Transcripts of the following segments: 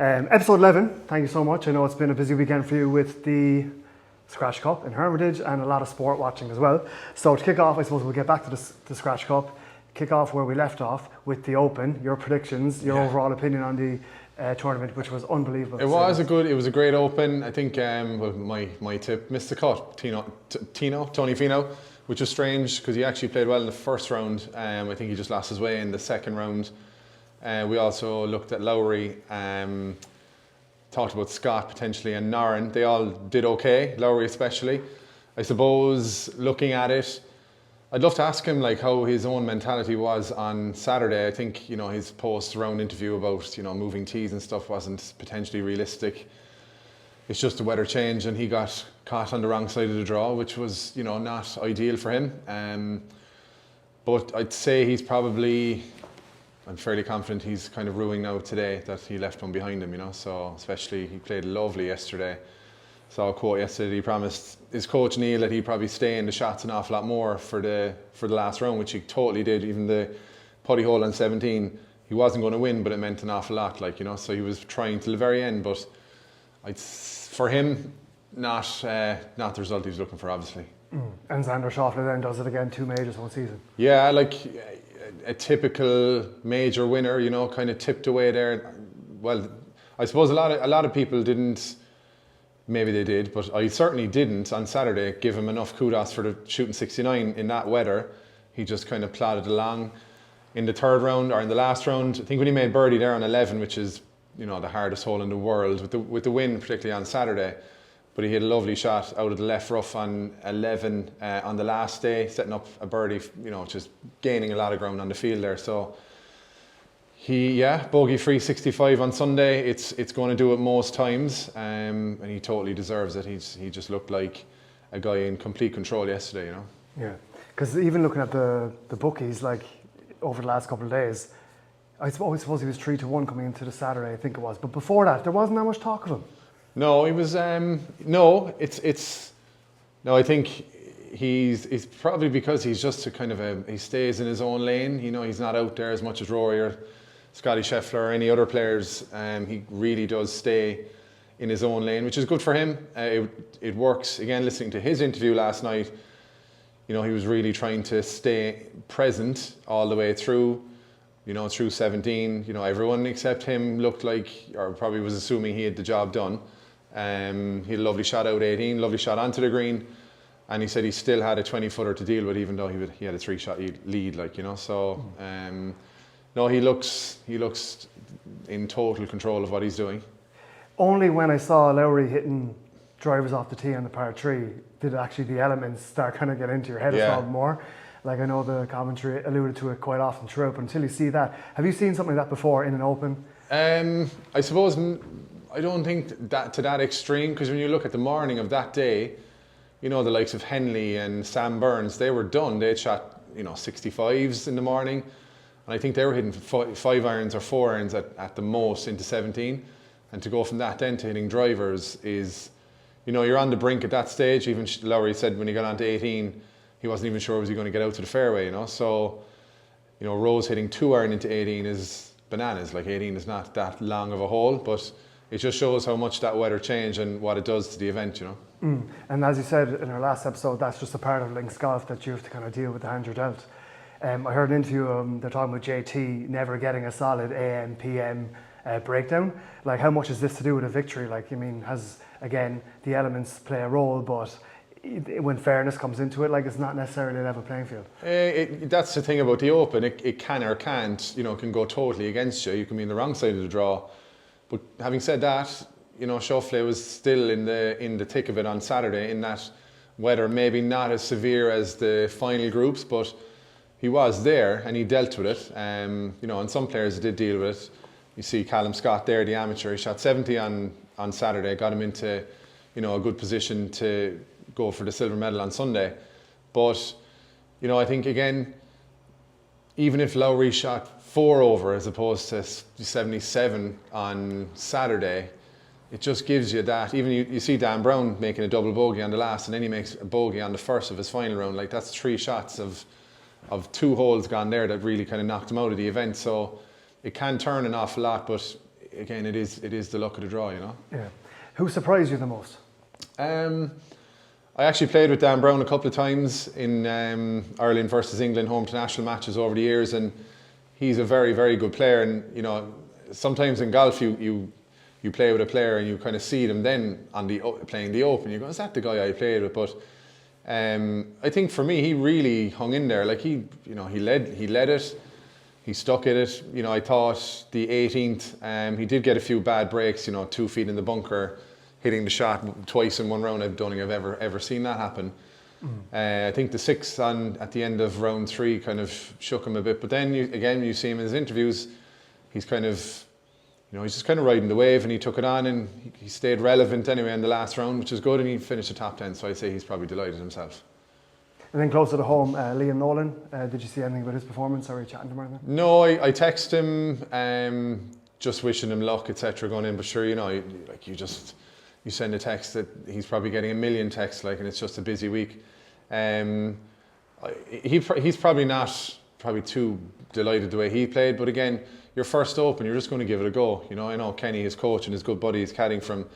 Episode 11, thank you so much. I know it's been a busy weekend for you with the Scratch Cup in Hermitage and a lot of sport watching as well. So to kick off, I suppose we'll get back to the Scratch Cup, kick off where we left off with the Open, your predictions, your overall opinion on the tournament, which was unbelievable. It was a great Open. I think my tip missed the cut, Tony Finau, which was strange because he actually played well in the first round. I think he just lost his way in the second round. We also looked at Lowry, talked about Scott potentially and Noren. They all did okay, Lowry especially. I suppose looking at it, I'd love to ask him like how his own mentality was on Saturday. I think his post-round interview about moving tees and stuff wasn't potentially realistic. It's just the weather change and he got caught on the wrong side of the draw, which was not ideal for him. But I'd say he's probably, I'm fairly confident he's kind of ruining now today that he left one behind him, so especially he played lovely yesterday. Saw a quote yesterday, he promised his coach Neil that he'd probably stay in the shots an awful lot more for the last round, which he totally did. Even the putty hole on 17, he wasn't going to win, but it meant an awful lot, so he was trying till the very end, but for him, not the result he was looking for, obviously. And Xander Schauffele then does it again, 2 majors, 1 season. Yeah, like a typical major winner, kind of tipped away there. Well, I suppose a lot of people didn't. Maybe they did, but I certainly didn't on Saturday give him enough kudos for the shooting 69 in that weather. He just kind of plodded along in the third round or in the last round. I think when he made birdie there on 11, which is the hardest hole in the world with the wind, particularly on Saturday. But he hit a lovely shot out of the left rough on 11 on the last day, setting up a birdie, just gaining a lot of ground on the field there. So bogey-free 65 on Sunday. It's going to do it most times, and he totally deserves it. He just looked like a guy in complete control yesterday, Yeah, because even looking at the bookies, like over the last couple of days, I suppose he was 3-1 coming into the Saturday, I think it was. But before that, there wasn't that much talk of him. No, he was. No, I think it's probably because he's just a kind of he stays in his own lane. He's not out there as much as Rory or Scotty Scheffler or any other players. He really does stay in his own lane, which is good for him. It works. Again, listening to his interview last night, he was really trying to stay present all the way through. Through 17, everyone except him looked like, or probably was assuming he had the job done. He had a lovely shot out 18, lovely shot onto the green, and he said he still had a 20-footer to deal with, even though he had a 3-shot lead, So, no, he looks in total control of what he's doing. Only when I saw Lowry hitting drivers off the tee on the par 3 did actually the elements start kind of get into your head a lot more. Like I know the commentary alluded to it quite often throughout, but until you see that, have you seen something like that before in an Open? I suppose I don't think that to that extreme, because when you look at the morning of that day, the likes of Henley and Sam Burns, they were done. They'd shot 65s in the morning, and I think they were hitting 5 irons or 4 irons at the most into 17. And to go from that then to hitting drivers is, you're on the brink at that stage. Even Lowry said when he got on to 18. He wasn't even sure was he going to get out to the fairway, So, Rose hitting 2 iron into 18 is bananas. Like 18 is not that long of a hole, but it just shows how much that weather changed and what it does to the event, And as you said in our last episode, that's just a part of links golf that you have to kind of deal with the hand you're dealt. I heard an interview, they're talking about JT never getting a solid AM, PM breakdown. Like how much is this to do with a victory? Like, has, again, the elements play a role, but when fairness comes into it, like it's not necessarily a level playing field. That's the thing about the Open. It can or can't, can go totally against you. You can be in the wrong side of the draw. But having said that, Schauffele was still in the thick of it on Saturday in that weather, maybe not as severe as the final groups, but he was there and he dealt with it. And some players did deal with it. You see Callum Scott there, the amateur, he shot 70 on Saturday, got him into a good position to go for the silver medal on Sunday. But I think again, even if Lowry shot 4 over as opposed to 77 on Saturday, it just gives you that. Even you see Dan Brown making a double bogey on the last, and then he makes a bogey on the first of his final round. Like that's 3 shots of 2 holes gone there that really kind of knocked him out of the event. So it can turn an awful lot, but again, it is the luck of the draw, Yeah. Who surprised you the most? I actually played with Dan Brown a couple of times in Ireland versus England home international matches over the years, and he's a very, very good player. And sometimes in golf you play with a player and you kind of see them then on playing the Open. You go, is that the guy I played with? But I think for me, he really hung in there. Like he led it. He stuck at it. I thought the 18th, he did get a few bad breaks. 2 feet in the bunker, hitting the shot twice in one round. I don't think I've ever seen that happen. I think the 6th at the end of round 3 kind of shook him a bit. But then you see him in his interviews. He's kind of, he's just kind of riding the wave, and he took it on, and he stayed relevant anyway in the last round, which is good. And he finished the top 10. So I'd say he's probably delighted himself. And then closer to home, Liam Nolan, did you see anything about his performance, or were you chatting to him or anything? No, I texted him, just wishing him luck, etc. going in. But sure, you send a text that he's probably getting a million texts, and it's just a busy week. He's probably not too delighted the way he played, but again, your first Open, you're just going to give it a go. I know Kenny, his coach, and his good buddy he's caddying from,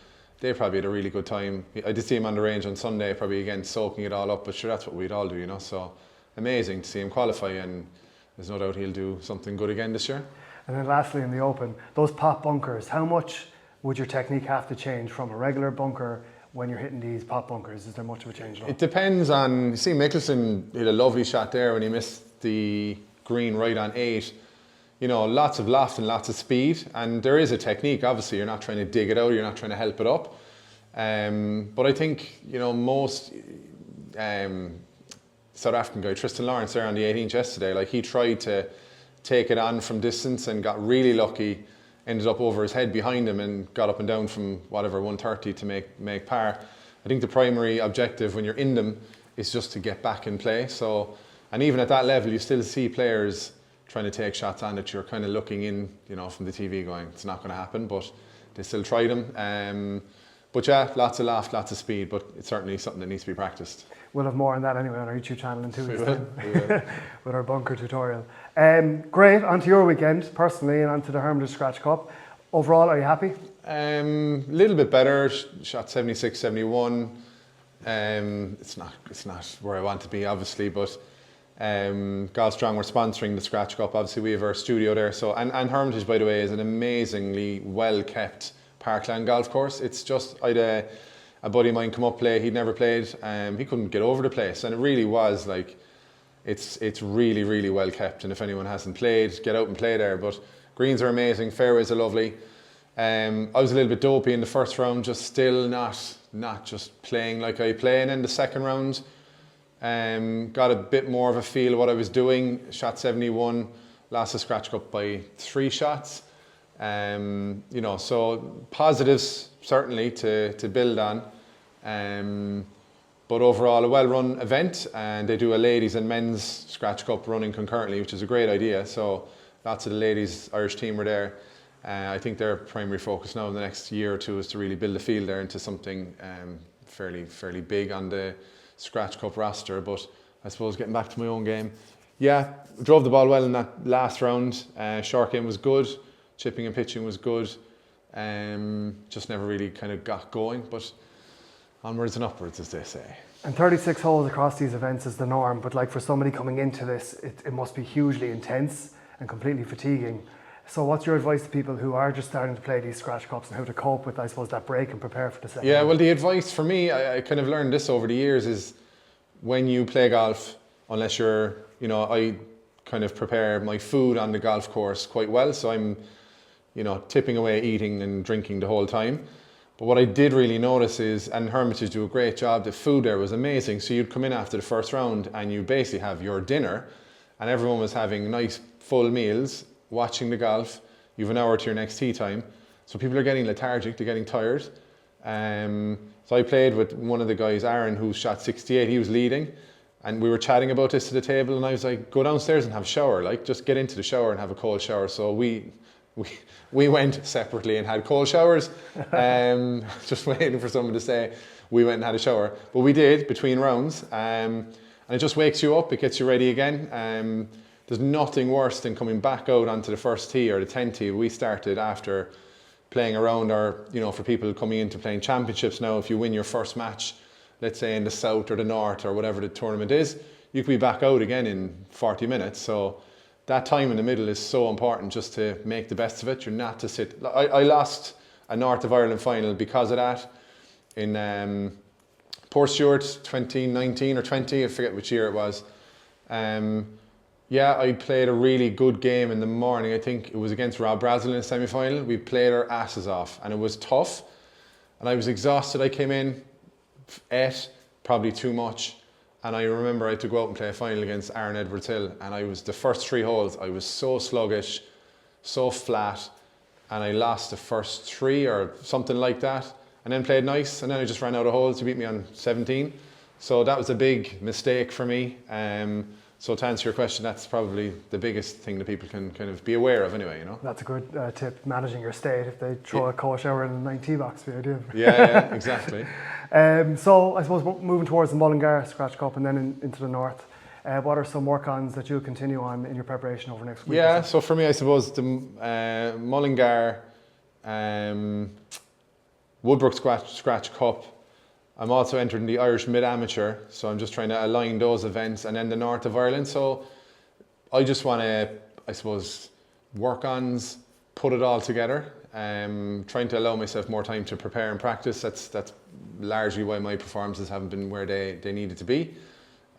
they probably had a really good time. I did see him on the range on Sunday, probably again soaking it all up, but sure, that's what we'd all do, so amazing to see him qualify, and there's no doubt he'll do something good again this year. And then lastly in the Open, those pop bunkers, how much would your technique have to change from a regular bunker when you're hitting these pop bunkers? Is there much of a change at all? It depends on, you see Mickelson hit a lovely shot there when he missed the green right on 8. Lots of loft and lots of speed, and there is a technique. Obviously, you're not trying to dig it out, you're not trying to help it up. But I think, most South African guy, Tristan Lawrence there on the 18th yesterday, he tried to take it on from distance and got really lucky, ended up over his head behind him and got up and down from 130 to make par. I think the primary objective when you're in them is just to get back in play. So, and even at that level, you still see players trying to take shots on that you're kind of looking in, from the TV going, it's not going to happen, but they still try them. But yeah, lots of loft, lots of speed, but it's certainly something that needs to be practiced. We'll have more on that anyway on our YouTube channel in 2 weeks' time with our bunker tutorial. Great, on to your weekend personally and on to the Hermitage Scratch Cup. Overall, are you happy? A little bit better, shot 76, 71. It's not where I want to be, obviously, but Golf Strong were sponsoring the Scratch Cup. Obviously, we have our studio there. So, and Hermitage, by the way, is an amazingly well-kept parkland golf course. It's just, I had a buddy of mine come up play. He'd never played. He couldn't get over the place, and it really was it's really, really well kept. And if anyone hasn't played, get out and play there. But greens are amazing, fairways are lovely. I was a little bit dopey in the first round, just still not just playing like I play. And then the second round, got a bit more of a feel of what I was doing. Shot 71, lost the Scratch Cup by 3 shots. So positives certainly to build on. But overall, a well-run event, and they do a ladies and men's Scratch Cup running concurrently, which is a great idea. So lots of the ladies Irish team were there. I think their primary focus now in the next year or two is to really build the field there into something fairly big on the Scratch Cup roster. But I suppose getting back to my own game, yeah, drove the ball well in that last round. Short game was good, chipping and pitching was good. Just never really kind of got going, but onwards and upwards, as they say. And 36 holes across these events is the norm, but like for somebody coming into this, it must be hugely intense and completely fatiguing. So what's your advice to people who are just starting to play these Scratch Cups and how to cope with, I suppose, that break and prepare for the second? Yeah, well, the advice for me, I kind of learned this over the years, is when you play golf, unless you're, I kind of prepare my food on the golf course quite well, so I'm, tipping away eating and drinking the whole time. But what I did really notice is, and Hermitage do a great job, the food there was amazing. So you'd come in after the first round and you basically have your dinner, and everyone was having nice full meals, watching the golf. You have an hour to your next tee time. So people are getting lethargic, they're getting tired. So I played with one of the guys, Aaron, who shot 68, he was leading. And we were chatting about this at the table, and I was like, go downstairs and have a shower, just get into the shower and have a cold shower. So we went separately and had cold showers, just waiting for someone to say we went and had a shower. But we did between rounds, and it just wakes you up, it gets you ready again. There's nothing worse than coming back out onto the first tee or the 10th tee. We started after playing around, or for people coming into playing championships now, if you win your first match, let's say in the south or the north or whatever the tournament is, you could be back out again in 40 minutes. So that time in the middle is so important, just to make the best of it. You're not to sit. I lost a North of Ireland final because of that in Port Stewart 2019 or 20, I forget which year it was. Yeah, I played a really good game in the morning. I think it was against Rob Brazel in the semi-final. We played our asses off and it was tough. And I was exhausted. I came in, ate probably too much. And I remember I had to go out and play a final against Aaron Edwards Hill. And I was, the first 3 holes, I was so sluggish, so flat. And I lost the first 3 or something like that. And then played nice. And then I just ran out of holes. He beat me on 17. So that was a big mistake for me. So to answer your question, that's probably the biggest thing that people can kind of be aware of anyway, That's a good tip, managing your state. If they throw a cold shower in the 9 tee box, the idea. Yeah, exactly. So I suppose moving towards the Mullingar Scratch Cup and then into the north, what are some work-ons that you'll continue on in your preparation over next week? Yeah, so for me, I suppose the Mullingar Woodbrook Scratch Cup, I'm also entering the Irish Mid-Amateur, so I'm just trying to align those events, and then the North of Ireland. So I just want to, I suppose, work-ons, put it all together, trying to allow myself more time to prepare and practice. That's largely why my performances haven't been where they needed to be.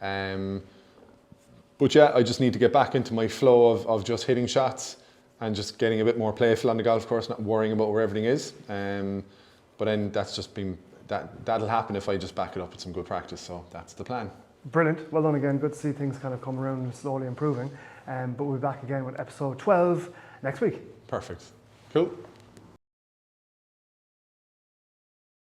But yeah, I just need to get back into my flow of just hitting shots and just getting a bit more playful on the golf course, not worrying about where everything is. But then that's just been, that'll happen if I just back it up with some good practice. So that's the plan. Brilliant. Well done again. Good to see things kind of come around and slowly improving. But we'll be back again with episode 12 next week. Perfect. Cool.